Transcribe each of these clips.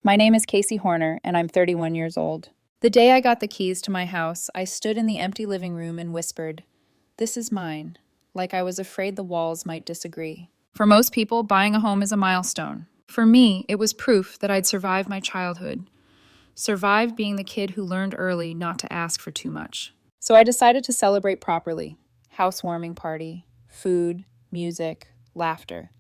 My name is Casey Horner, and I'm 31 years old. The day I got the keys to my house, I stood in the empty living room and whispered, "This is mine," like I was afraid the walls might disagree. For most people, buying a home is a milestone. For me, it was proof that I'd survived my childhood, survived being the kid who learned early not to ask for too much. So I decided to celebrate properly. Housewarming party, food, music, laughter.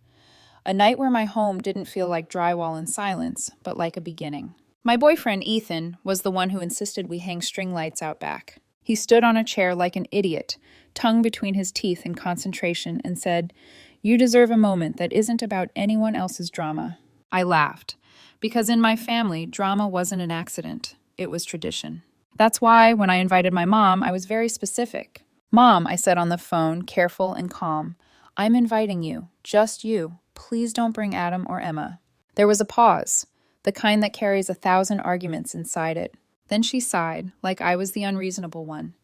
A night where my home didn't feel like drywall and silence, but like a beginning. My boyfriend, Ethan, was the one who insisted we hang string lights out back. He stood on a chair like an idiot, tongue between his teeth in concentration, and said, "You deserve a moment that isn't about anyone else's drama." I laughed, because in my family, drama wasn't an accident, it was tradition. That's why, when I invited my mom, I was very specific. "Mom," I said on the phone, careful and calm, "I'm inviting you, just you. Please don't bring Adam or Emma." There was a pause, the kind that carries 1,000 arguments inside it. Then she sighed, like I was the unreasonable one.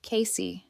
"Casey,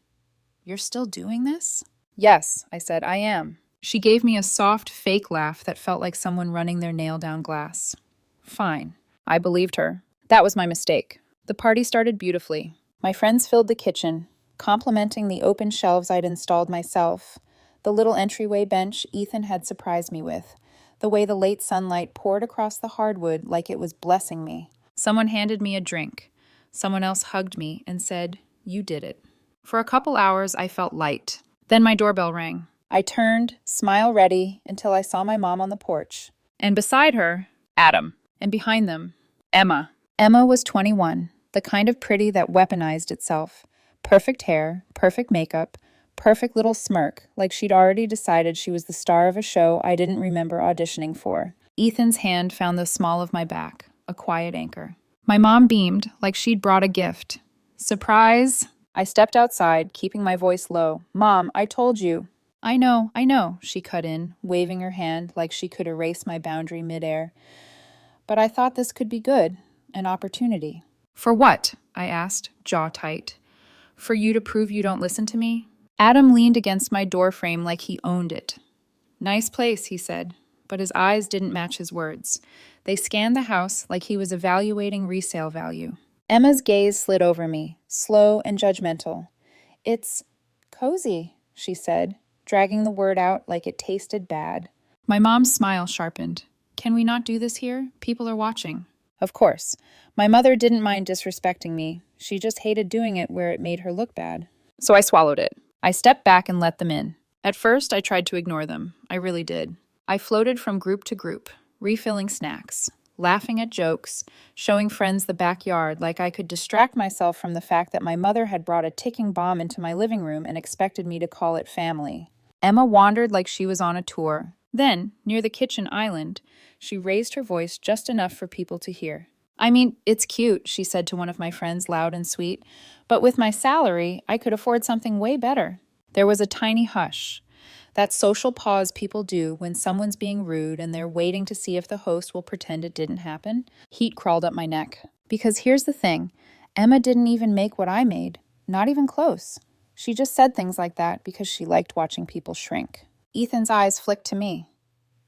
you're still doing this?" "Yes," I said, "I am." She gave me a soft, fake laugh that felt like someone running their nail down glass. Fine. I believed her. That was my mistake. The party started beautifully. My friends filled the kitchen, complimenting the open shelves I'd installed myself, the little entryway bench Ethan had surprised me with, the way the late sunlight poured across the hardwood like it was blessing me. Someone handed me a drink. Someone else hugged me and said, "You did it." For a couple hours, I felt light. Then my doorbell rang. I turned, smile ready, until I saw my mom on the porch. And beside her, Adam. And behind them, Emma. Emma was 21, the kind of pretty that weaponized itself. Perfect hair, perfect makeup, perfect little smirk, like she'd already decided she was the star of a show I didn't remember auditioning for. Ethan's hand found the small of my back, a quiet anchor. My mom beamed, like she'd brought a gift. "Surprise!" I stepped outside, keeping my voice low. "Mom, I told you." I know," she cut in, waving her hand like she could erase my boundary midair. "But I thought this could be good, an opportunity." "For what?" I asked, jaw tight. "For you to prove you don't listen to me?" Adam leaned against my doorframe like he owned it. "Nice place," he said, but his eyes didn't match his words. They scanned the house like he was evaluating resale value. Emma's gaze slid over me, slow and judgmental. "It's cozy," she said, dragging the word out like it tasted bad. My mom's smile sharpened. "Can we not do this here? People are watching." Of course. My mother didn't mind disrespecting me. She just hated doing it where it made her look bad. So I swallowed it. I stepped back and let them in. At first, I tried to ignore them. I really did. I floated from group to group, refilling snacks, laughing at jokes, showing friends the backyard like I could distract myself from the fact that my mother had brought a ticking bomb into my living room and expected me to call it family. Emma wandered like she was on a tour. Then, near the kitchen island, she raised her voice just enough for people to hear. "I mean, it's cute," she said to one of my friends, loud and sweet, "but with my salary, I could afford something way better." There was a tiny hush. That social pause people do when someone's being rude and they're waiting to see if the host will pretend it didn't happen. Heat crawled up my neck. Because here's the thing, Emma didn't even make what I made. Not even close. She just said things like that because she liked watching people shrink. Ethan's eyes flicked to me.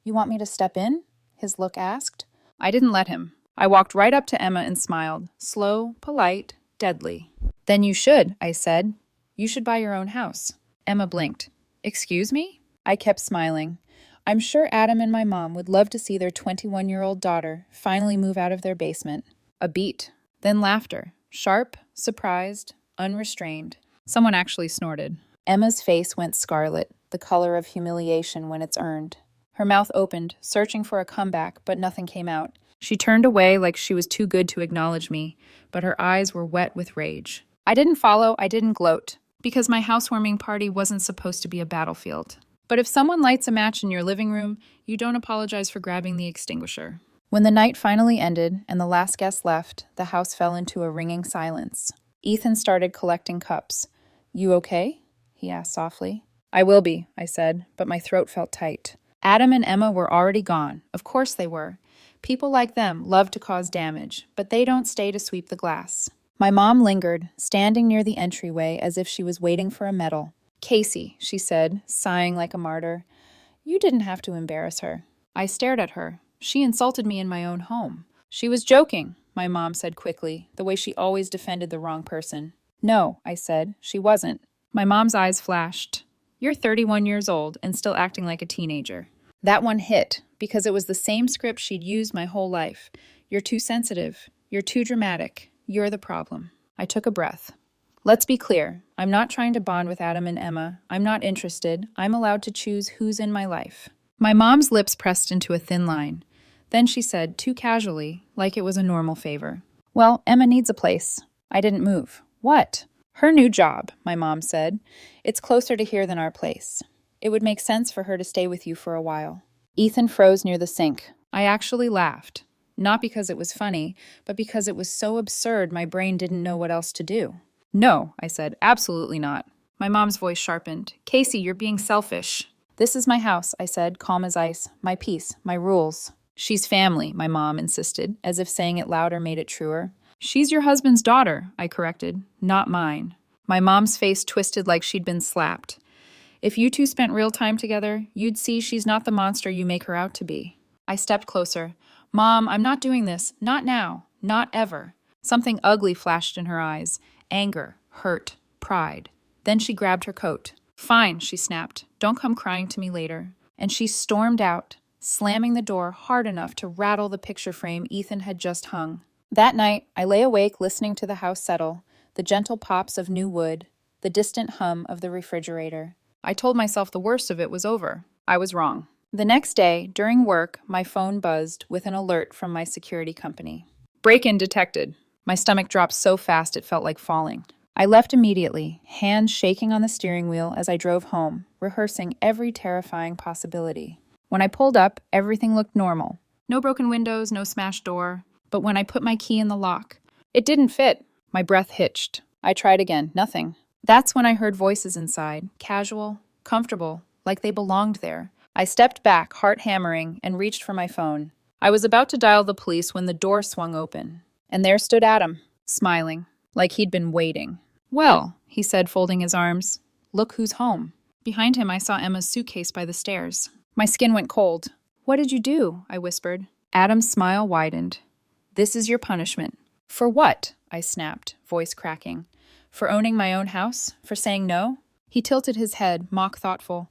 "You want me to step in?" his look asked. I didn't let him. I walked right up to Emma and smiled, slow, polite, deadly. "Then you should," I said. "You should buy your own house." Emma blinked. "Excuse me?" I kept smiling. I'm sure Adam and my mom would love to see their 21-year-old daughter finally move out of their basement. A beat. Then laughter. Sharp, surprised, unrestrained. Someone actually snorted. Emma's face went scarlet, the color of humiliation when it's earned. Her mouth opened, searching for a comeback, but nothing came out. She turned away like she was too good to acknowledge me, but her eyes were wet with rage. I didn't follow, I didn't gloat, because my housewarming party wasn't supposed to be a battlefield. But if someone lights a match in your living room, you don't apologize for grabbing the extinguisher. When the night finally ended and the last guest left, the house fell into a ringing silence. Ethan started collecting cups. "You okay?" he asked softly. "I will be," I said, but my throat felt tight. Adam and Emma were already gone. Of course they were. People like them love to cause damage, but they don't stay to sweep the glass. My mom lingered, standing near the entryway as if she was waiting for a medal. "Casey," she said, sighing like a martyr, "you didn't have to embarrass her." I stared at her. She insulted me in my own home. She was joking, my mom said quickly, the way she always defended the wrong person. No, I said, she wasn't. My mom's eyes flashed. You're 31 years old and still acting like a teenager. That one hit, because it was the same script she'd used my whole life. You're too sensitive. You're too dramatic. You're the problem. I took a breath. Let's be clear. I'm not trying to bond with Adam and Emma. I'm not interested. I'm allowed to choose who's in my life. My mom's lips pressed into a thin line. Then she said, too casually, like it was a normal favor. Well, Emma needs a place. I didn't move. What? Her new job, my mom said. It's closer to here than our place. It would make sense for her to stay with you for a while. Ethan froze near the sink. I actually laughed. Not because it was funny, but because it was so absurd my brain didn't know what else to do. No, I said, absolutely not. My mom's voice sharpened. Casey, you're being selfish. This is my house, I said, calm as ice. My peace, my rules. She's family, my mom insisted, as if saying it louder made it truer. She's your husband's daughter, I corrected, not mine. My mom's face twisted like she'd been slapped. If you two spent real time together, you'd see she's not the monster you make her out to be. I stepped closer. Mom, I'm not doing this. Not now. Not ever. Something ugly flashed in her eyes. Anger, hurt, pride. Then she grabbed her coat. Fine, she snapped. Don't come crying to me later. And she stormed out, slamming the door hard enough to rattle the picture frame Ethan had just hung. That night, I lay awake listening to the house settle, the gentle pops of new wood, the distant hum of the refrigerator. I told myself the worst of it was over. I was wrong. The next day, during work, my phone buzzed with an alert from my security company. Break-in detected. My stomach dropped so fast it felt like falling. I left immediately, hands shaking on the steering wheel as I drove home, rehearsing every terrifying possibility. When I pulled up, everything looked normal. No broken windows, no smashed door. But when I put my key in the lock, it didn't fit. My breath hitched. I tried again. Nothing. That's when I heard voices inside, casual, comfortable, like they belonged there. I stepped back, heart hammering, and reached for my phone. I was about to dial the police when the door swung open. And there stood Adam, smiling, like he'd been waiting. Well, he said, folding his arms, look who's home. Behind him, I saw Emma's suitcase by the stairs. My skin went cold. What did you do? I whispered. Adam's smile widened. This is your punishment. For what? I snapped, voice cracking. For owning my own house? For saying no? He tilted his head, mock thoughtful.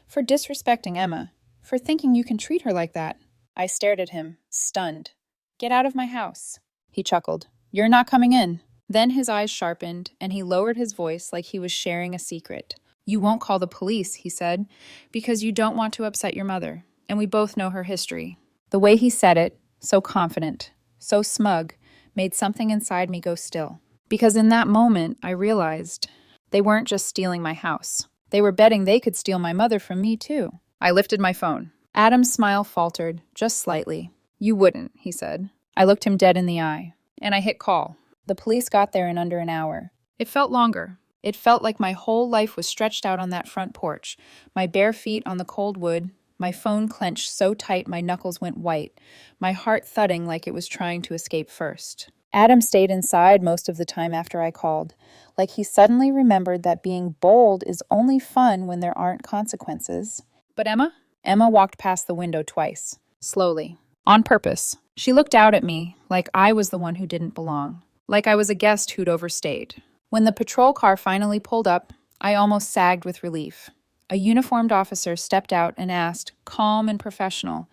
For disrespecting Emma. For thinking you can treat her like that. I stared at him, stunned. Get out of my house. He chuckled. You're not coming in. Then his eyes sharpened, and he lowered his voice like he was sharing a secret. You won't call the police, he said, because you don't want to upset your mother, and we both know her history. The way he said it, so confident, so smug, made something inside me go still. Because in that moment, I realized they weren't just stealing my house. They were betting they could steal my mother from me, too. I lifted my phone. Adam's smile faltered, just slightly. You wouldn't, he said. I looked him dead in the eye, and I hit call. The police got there in under an hour. It felt longer. It felt like my whole life was stretched out on that front porch, my bare feet on the cold wood, my phone clenched so tight my knuckles went white, my heart thudding like it was trying to escape first. Adam stayed inside most of the time after I called, like he suddenly remembered that being bold is only fun when there aren't consequences. But Emma? Emma walked past the window twice, slowly, on purpose. She looked out at me like I was the one who didn't belong, like I was a guest who'd overstayed. When the patrol car finally pulled up, I almost sagged with relief. A uniformed officer stepped out and asked, calm and professional,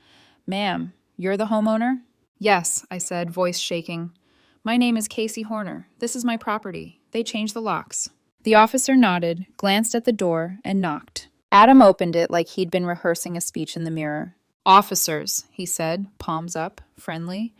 Ma'am, you're the homeowner? Yes, I said, voice shaking. My name is Casey Horner. This is my property. They changed the locks. The officer nodded, glanced at the door, and knocked. Adam opened it like he'd been rehearsing a speech in the mirror. Officers, he said, palms up, friendly.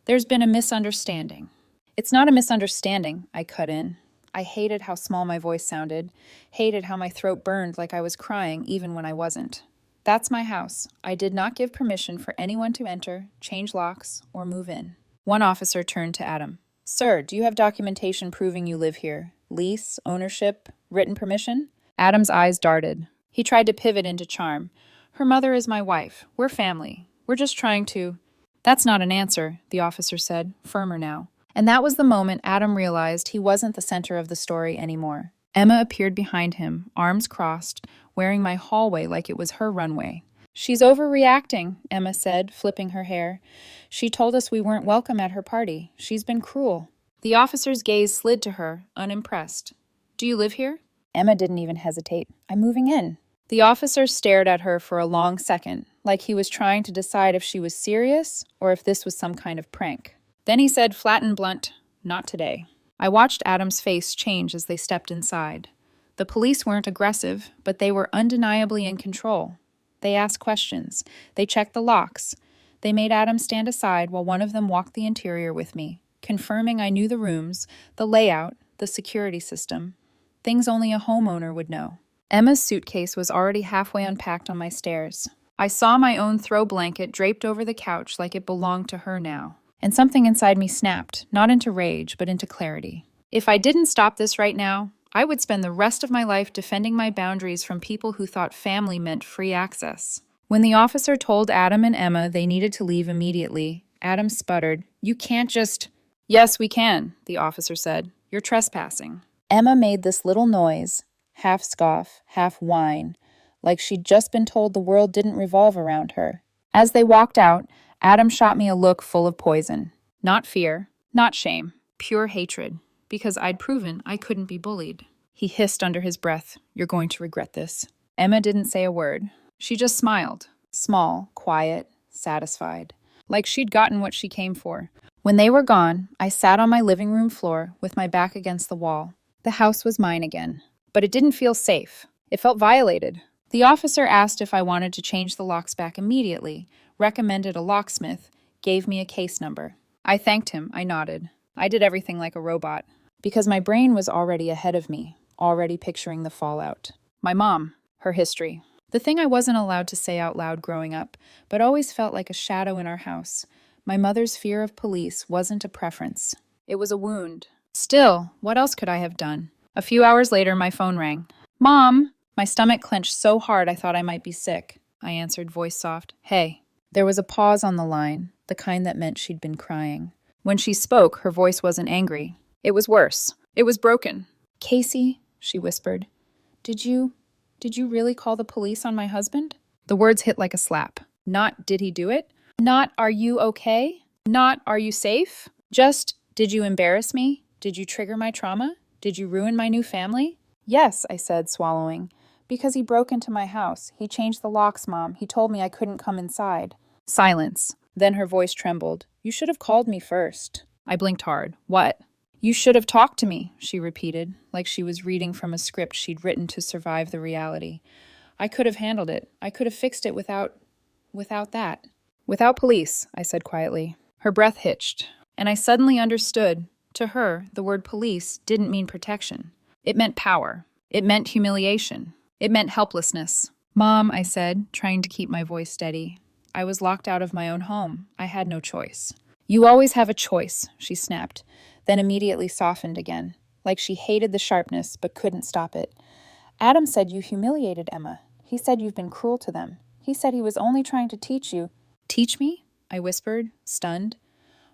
There's been a misunderstanding. It's not a misunderstanding, I cut in. I hated how small my voice sounded, hated how my throat burned like I was crying even when I wasn't. That's my house. I did not give permission for anyone to enter, change locks, or move in. One officer turned to Adam. Sir, do you have documentation proving you live here? Lease, ownership, written permission? Adam's eyes darted. He tried to pivot into charm. Her mother is my wife. We're family. We're just trying to... That's not an answer, the officer said, firmer now. And that was the moment Adam realized he wasn't the center of the story anymore. Emma appeared behind him, arms crossed, wearing my hallway like it was her runway. She's overreacting, Emma said, flipping her hair. She told us we weren't welcome at her party. She's been cruel. The officer's gaze slid to her, unimpressed. Do you live here? Emma didn't even hesitate. I'm moving in. The officer stared at her for a long second, like he was trying to decide if she was serious or if this was some kind of prank. Then he said flat and blunt, not today. I watched Adam's face change as they stepped inside. The police weren't aggressive, but they were undeniably in control. They asked questions. They checked the locks. They made Adam stand aside while one of them walked the interior with me, confirming I knew the rooms, the layout, the security system. Things only a homeowner would know. Emma's suitcase was already halfway unpacked on my stairs. I saw my own throw blanket draped over the couch like it belonged to her now. And something inside me snapped, not into rage, but into clarity. If I didn't stop this right now, I would spend the rest of my life defending my boundaries from people who thought family meant free access. When the officer told Adam and Emma they needed to leave immediately, Adam sputtered, "You can't just—" "Yes, we can," the officer said. "You're trespassing." Emma made this little noise, half scoff, half whine, like she'd just been told the world didn't revolve around her. As they walked out, Adam shot me a look full of poison. Not fear, not shame, pure hatred. Because I'd proven I couldn't be bullied. He hissed under his breath, "You're going to regret this." Emma didn't say a word. She just smiled. Small, quiet, satisfied. Like she'd gotten what she came for. When they were gone, I sat on my living room floor with my back against the wall. The house was mine again. But it didn't feel safe. It felt violated. The officer asked if I wanted to change the locks back immediately, recommended a locksmith, gave me a case number. I thanked him. I nodded. I did everything like a robot. Because my brain was already ahead of me, already picturing the fallout. My mom, her history. The thing I wasn't allowed to say out loud growing up, but always felt like a shadow in our house. My mother's fear of police wasn't a preference. It was a wound. Still, what else could I have done? A few hours later, my phone rang. "Mom!" My stomach clenched so hard I thought I might be sick. I answered, voice soft. "Hey." There was a pause on the line, the kind that meant she'd been crying. When she spoke, her voice wasn't angry. It was worse. It was broken. "Casey," she whispered, Did you really call the police on my husband?" The words hit like a slap. Not, "Did he do it?" Not, "Are you okay?" Not, "Are you safe?" Just, "Did you embarrass me? Did you trigger my trauma? Did you ruin my new family?" "Yes," I said, swallowing. "Because he broke into my house. He changed the locks, Mom. He told me I couldn't come inside." Silence. Then her voice trembled. "You should have called me first." I blinked hard. "What?" "You should have talked to me," she repeated, like she was reading from a script she'd written to survive the reality. "I could have handled it. I could have fixed it without that." "Without police," I said quietly. Her breath hitched, and I suddenly understood. To her, the word police didn't mean protection. It meant power. It meant humiliation. It meant helplessness. "Mom," I said, trying to keep my voice steady. "I was locked out of my own home. I had no choice." "You always have a choice," she snapped, then immediately softened again, like she hated the sharpness but couldn't stop it. "Adam said you humiliated Emma. He said you've been cruel to them. He said he was only trying to teach you." "Teach me?" I whispered, stunned.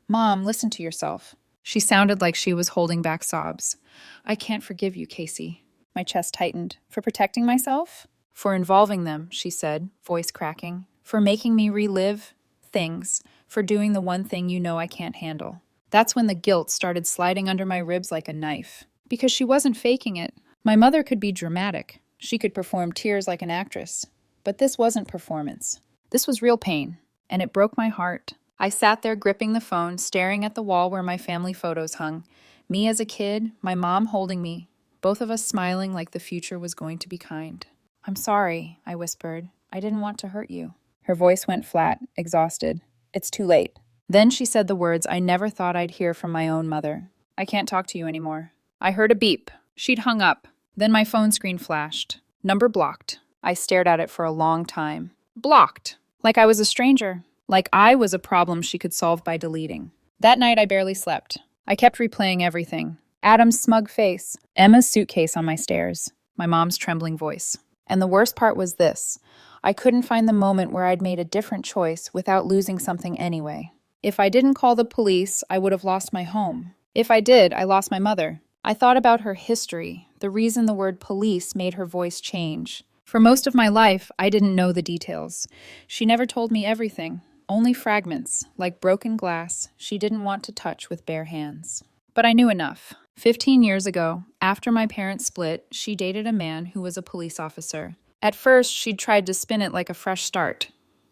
"Mom, listen to yourself." She sounded like she was holding back sobs. "I can't forgive you, Casey." My chest tightened. "For protecting myself?" "For involving them," she said, voice cracking. "For making me relive things. For doing the one thing you know I can't handle." That's when the guilt started sliding under my ribs like a knife. Because she wasn't faking it. My mother could be dramatic. She could perform tears like an actress. But this wasn't performance. This was real pain. And it broke my heart. I sat there gripping the phone, staring at the wall where my family photos hung. Me as a kid, my mom holding me, both of us smiling like the future was going to be kind. "I'm sorry," I whispered. "I didn't want to hurt you." Her voice went flat, exhausted. "It's too late." Then she said the words I never thought I'd hear from my own mother. "I can't talk to you anymore." I heard a beep. She'd hung up. Then my phone screen flashed. Number blocked. I stared at it for a long time. Blocked. Like I was a stranger. Like I was a problem she could solve by deleting. That night I barely slept. I kept replaying everything. Adam's smug face. Emma's suitcase on my stairs. My mom's trembling voice. And the worst part was this. I couldn't find the moment where I'd made a different choice without losing something anyway. If I didn't call the police, I would have lost my home. If I did, I lost my mother. I thought about her history, the reason the word police made her voice change. For most of my life, I didn't know the details. She never told me everything, only fragments, like broken glass she didn't want to touch with bare hands. But I knew enough. 15 years ago, after my parents split, she dated a man who was a police officer. At first, she'd tried to spin it like a fresh start.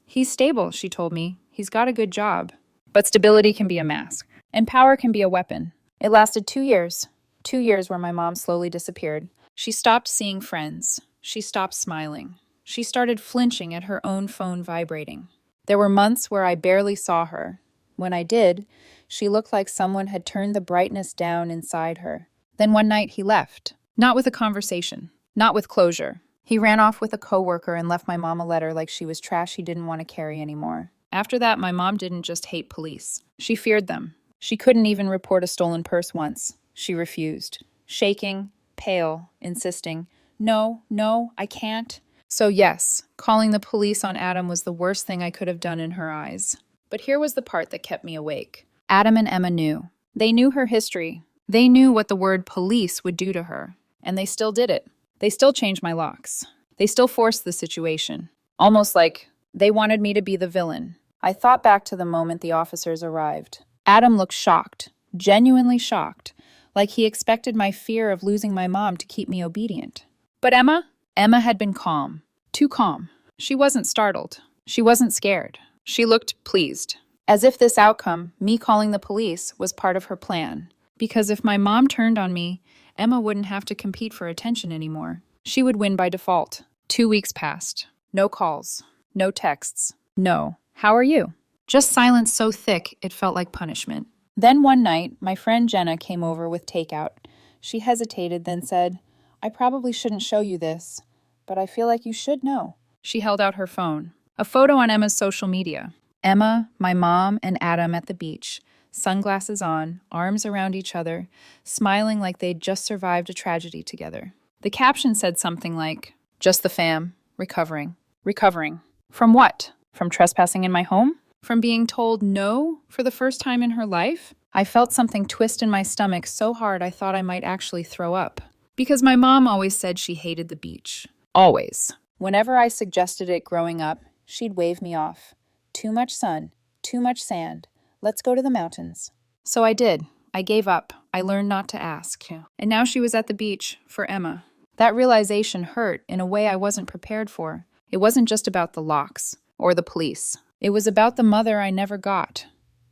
He's stable, she told me. He's got a good job. But stability can be a mask, and power can be a weapon. It lasted 2 years. 2 years where my mom slowly disappeared. She stopped seeing friends. She stopped smiling. She started flinching at her own phone vibrating. There were months where I barely saw her. When I did, she looked like someone had turned the brightness down inside her. Then one night he left. Not with a conversation. Not with closure. He ran off with a coworker and left my mom a letter like she was trash he didn't want to carry anymore. After that, my mom didn't just hate police. She feared them. She couldn't even report a stolen purse once. She refused. Shaking, pale, insisting, "No, no, I can't." So yes, calling the police on Adam was the worst thing I could have done in her eyes. But here was the part that kept me awake. Adam and Emma knew. They knew her history. They knew what the word police would do to her. And they still did it. They still changed my locks. They still forced the situation. Almost like they wanted me to be the villain. I thought back to the moment the officers arrived. Adam looked shocked, genuinely shocked, like he expected my fear of losing my mom to keep me obedient. But Emma had been calm. Too calm. She wasn't startled. She wasn't scared. She looked pleased. As if this outcome, me calling the police, was part of her plan. Because if my mom turned on me, Emma wouldn't have to compete for attention anymore. She would win by default. 2 weeks passed. No calls. No texts. No. "How are you?" Just silence so thick it felt like punishment. Then one night, my friend Jenna came over with takeout. She hesitated, then said, "I probably shouldn't show you this, but I feel like you should know." She held out her phone. A photo on Emma's social media. Emma, my mom, and Adam at the beach, sunglasses on, arms around each other, smiling like they'd just survived a tragedy together. The caption said something like, "Just the fam, recovering." Recovering. From what? From trespassing in my home? From being told no for the first time in her life? I felt something twist in my stomach so hard I thought I might actually throw up. Because my mom always said she hated the beach. Always. Whenever I suggested it growing up, she'd wave me off. "Too much sun, too much sand. Let's go to the mountains." So I did. I gave up. I learned not to ask. And now she was at the beach for Emma. That realization hurt in a way I wasn't prepared for. It wasn't just about the locks or the police. It was about the mother I never got,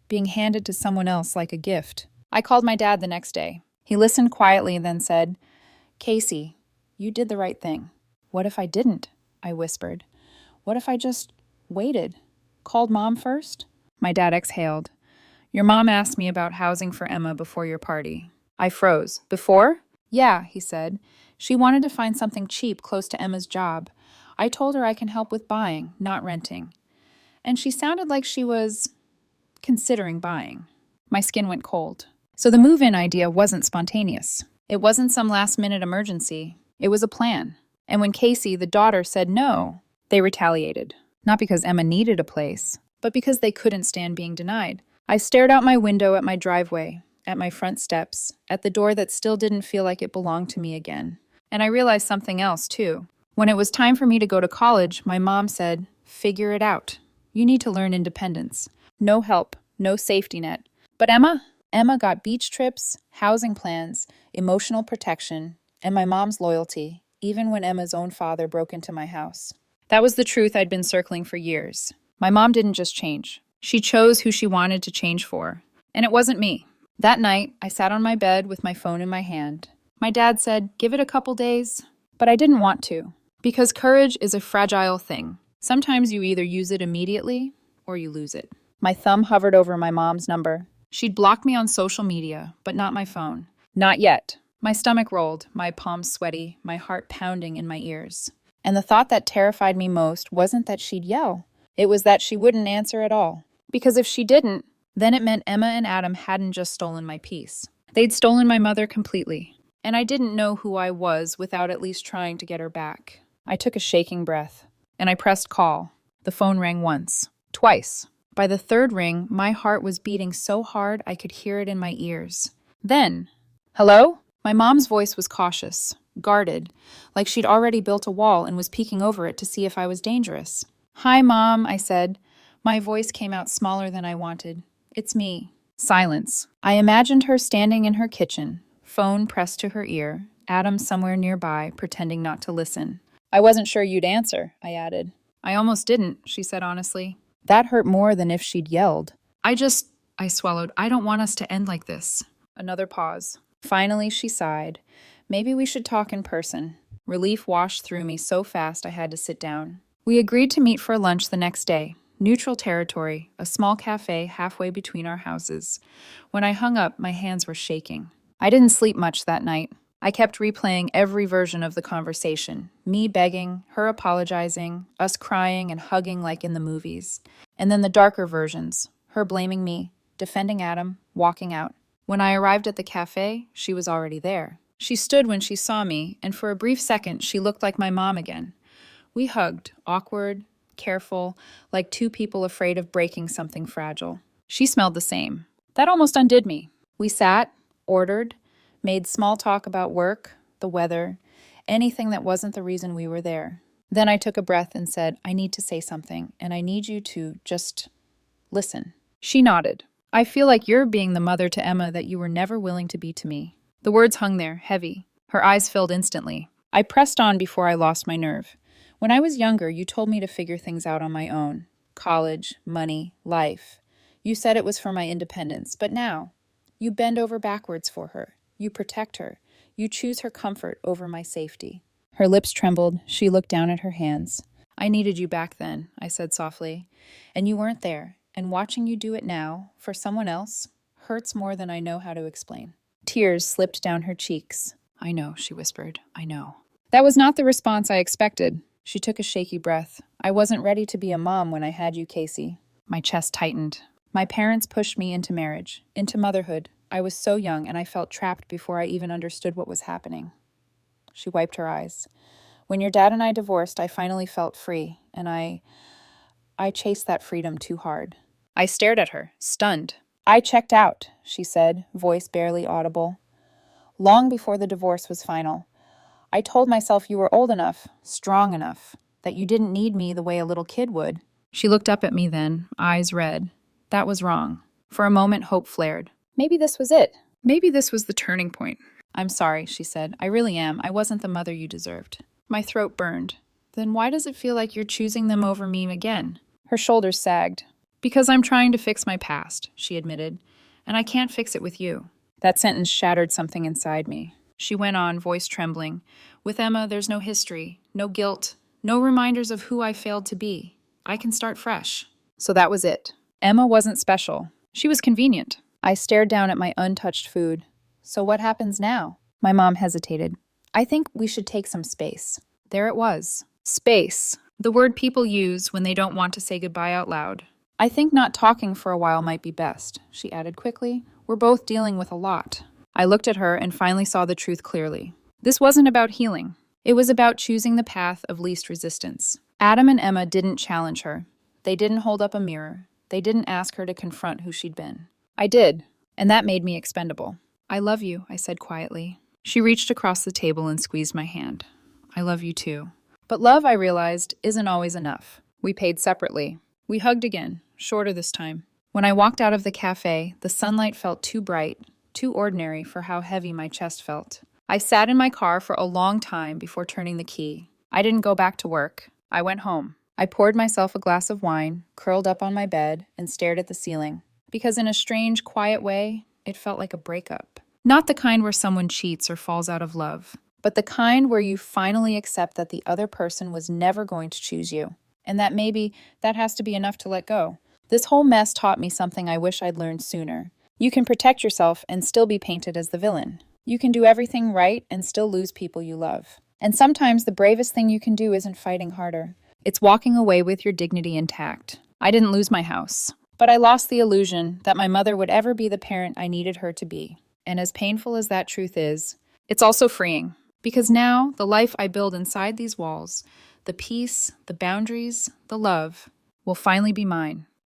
being handed to someone else like a gift. I called my dad the next day. He listened quietly and then said, "Casey, you did the right thing." "What if I didn't?" I whispered. "What if I just waited? Called mom first?" My dad exhaled. "Your mom asked me about housing for Emma before your party." I froze. "Before?" "Yeah," he said. "She wanted to find something cheap close to Emma's job. I told her I can help with buying, not renting. And she sounded like she was considering buying." My skin went cold. So the move-in idea wasn't spontaneous. It wasn't some last-minute emergency. It was a plan. And when Casey, the daughter, said no, they retaliated. Not because Emma needed a place, but because they couldn't stand being denied. I stared out my window at my driveway, at my front steps, at the door that still didn't feel like it belonged to me again. And I realized something else, too. When it was time for me to go to college, my mom said, "Figure it out. You need to learn independence. No help, no safety net." But Emma got beach trips, housing plans, emotional protection, and my mom's loyalty, even when Emma's own father broke into my house. That was the truth I'd been circling for years. My mom didn't just change. She chose who she wanted to change for. And it wasn't me. That night, I sat on my bed with my phone in my hand. My dad said, "Give it a couple days." But I didn't want to. Because courage is a fragile thing. Sometimes you either use it immediately or you lose it. My thumb hovered over my mom's number. She'd blocked me on social media, but not my phone. Not yet. My stomach rolled, my palms sweaty, my heart pounding in my ears. And the thought that terrified me most wasn't that she'd yell. It was that she wouldn't answer at all. Because if she didn't, then it meant Emma and Adam hadn't just stolen my peace. They'd stolen my mother completely. And I didn't know who I was without at least trying to get her back. I took a shaking breath, and I pressed call. The phone rang once, twice. By the third ring, my heart was beating so hard I could hear it in my ears. Then, "Hello?" My mom's voice was cautious, guarded, like she'd already built a wall and was peeking over it to see if I was dangerous. "Hi, Mom," I said. My voice came out smaller than I wanted. "It's me." Silence. I imagined her standing in her kitchen, phone pressed to her ear, Adam somewhere nearby, pretending not to listen. "I wasn't sure you'd answer," I added. "I almost didn't," she said honestly. That hurt more than if she'd yelled. I swallowed. "I don't want us to end like this." Another pause. Finally, she sighed. "Maybe we should talk in person." Relief washed through me so fast I had to sit down. We agreed to meet for lunch the next day. Neutral territory, a small cafe halfway between our houses. When I hung up, my hands were shaking. I didn't sleep much that night. I kept replaying every version of the conversation. Me begging, her apologizing, us crying and hugging like in the movies. And then the darker versions, her blaming me, defending Adam, walking out. When I arrived at the cafe, she was already there. She stood when she saw me, and for a brief second, she looked like my mom again. We hugged, awkward, careful, like two people afraid of breaking something fragile. She smelled the same. That almost undid me. We sat, ordered, made small talk about work, the weather, anything that wasn't the reason we were there. Then I took a breath and said, "I need to say something, and I need you to just listen." She nodded. "I feel like you're being the mother to Emma that you were never willing to be to me." The words hung there, heavy. Her eyes filled instantly. I pressed on before I lost my nerve. "When I was younger, you told me to figure things out on my own. College, money, life. You said it was for my independence, but now, you bend over backwards for her. You protect her. You choose her comfort over my safety." Her lips trembled. She looked down at her hands. "I needed you back then," I said softly. "And you weren't there. And watching you do it now, for someone else, hurts more than I know how to explain." Tears slipped down her cheeks. "I know," she whispered. "I know." That was not the response I expected. She took a shaky breath. "I wasn't ready to be a mom when I had you, Casey." My chest tightened. My parents pushed me into marriage, into motherhood. I was so young, and I felt trapped before I even understood what was happening. She wiped her eyes. "When your dad and I divorced, I finally felt free, and I chased that freedom too hard." I stared at her, stunned. "I checked out," she said, voice barely audible. "Long before the divorce was final. I told myself you were old enough, strong enough, that you didn't need me the way a little kid would." She looked up at me then, eyes red. That was wrong. For a moment, hope flared. Maybe this was it. Maybe this was the turning point. "I'm sorry," she said. "I really am. I wasn't the mother you deserved." My throat burned. "Then why does it feel like you're choosing them over me again?" Her shoulders sagged. "Because I'm trying to fix my past," she admitted, "and I can't fix it with you." That sentence shattered something inside me. She went on, voice trembling. "With Emma, there's no history, no guilt, no reminders of who I failed to be. I can start fresh." So that was it. Emma wasn't special. She was convenient. I stared down at my untouched food. "So what happens now?" My mom hesitated. "I think we should take some space." There it was. Space. The word people use when they don't want to say goodbye out loud. "I think not talking for a while might be best," she added quickly. "We're both dealing with a lot." I looked at her and finally saw the truth clearly. This wasn't about healing. It was about choosing the path of least resistance. Adam and Emma didn't challenge her. They didn't hold up a mirror. They didn't ask her to confront who she'd been. I did, and that made me expendable. "I love you," I said quietly. She reached across the table and squeezed my hand. "I love you too." But love, I realized, isn't always enough. We paid separately. We hugged again, shorter this time. When I walked out of the cafe, the sunlight felt too bright, too ordinary for how heavy my chest felt. I sat in my car for a long time before turning the key. I didn't go back to work. I went home. I poured myself a glass of wine, curled up on my bed, and stared at the ceiling. Because in a strange, quiet way, it felt like a breakup. Not the kind where someone cheats or falls out of love, but the kind where you finally accept that the other person was never going to choose you, and that maybe that has to be enough to let go. This whole mess taught me something I wish I'd learned sooner. You can protect yourself and still be painted as the villain. You can do everything right and still lose people you love. And sometimes the bravest thing you can do isn't fighting harder. It's walking away with your dignity intact. I didn't lose my house, but I lost the illusion that my mother would ever be the parent I needed her to be. And as painful as that truth is, it's also freeing. Because now, the life I build inside these walls, the peace, the boundaries, the love, will finally be mine.